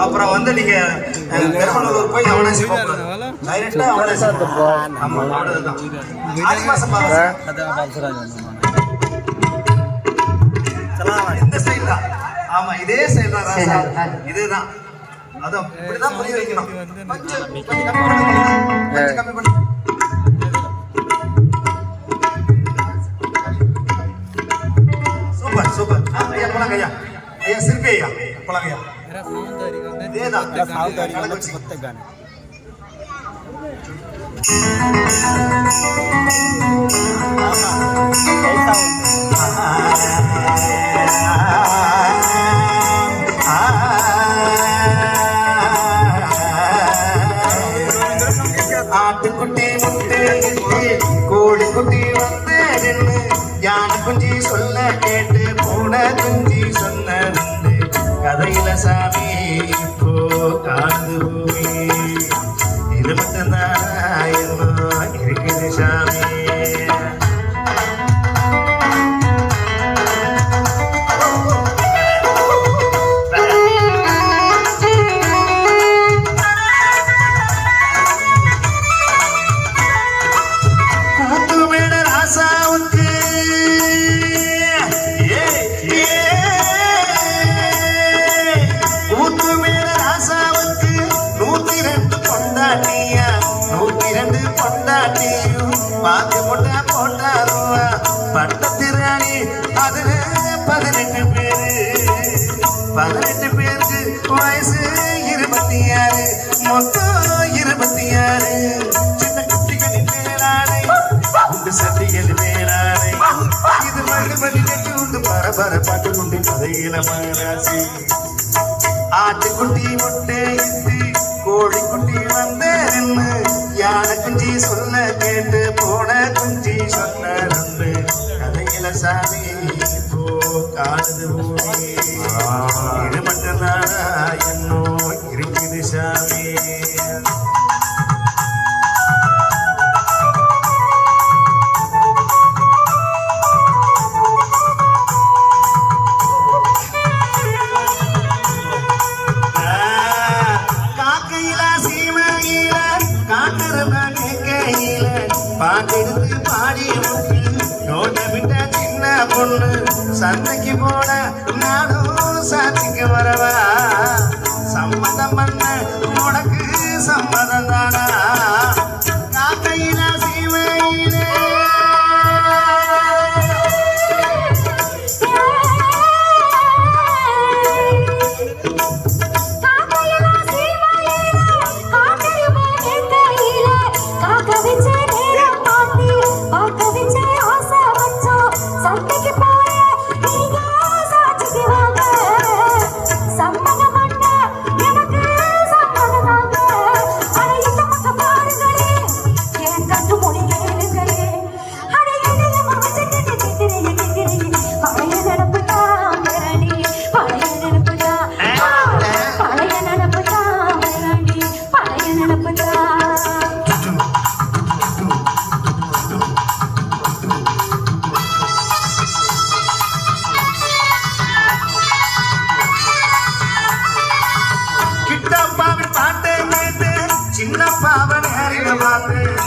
அப்புறம் வந்து நீங்க பெருமளூர் போய் அவனாசி டைரக்டா அவனாசி ஆமா அவ்வளவுதான் ஆடி மாசம் இந்த சைடு தான் ஆமா இதே சைடு தான் ராசா இதுதான் அதான் இப்படிதான் புரிய வைக்கணும் கொஞ்சம் கம்மி பண்ணி சூப்பர் சூப்பர் ஐயா போலாங்க ஐயா ஐயா சிற்பி ஐயா போலாங்க ஐயா இதேதான் ஆட்டுக்குட்டி முட்டை கோழி குட்டி வந்து யானை குஞ்சி சொல்ல கேட்டு பூனை குஞ்சி சொன்ன கதையில சாமி இப்போ காது பூமி இது மட்டும்தான் இன்னும் இருக்குது சாமி பாத்து போட்டா போட்டாருவா பட்டத்திராணி அதுல 18 பேருக்கு வயசு 26 மொத்தம் 26 சின்ன குட்டிகளின் மேலாடை உண்டு சட்டிகள் மேலாடை இது மறுபடி உண்டு பரபர பாட்டு உண்டு கதையில மகராசி ஆட்டுக்குட்டி முட்டை இட்டு கோழி குட்டி வந்த யானை குஞ்சி சொல்ல கேட்டு போன குஞ்சி சொன்ன ரெண்டு கதையில சாமி போ காடுது பூமி இது மட்டும்தானா என்னோ இருக்குது சாமி பாட்டெடுத்து பாடி நோட்ட விட்ட சின்ன பொண்ணு சந்தை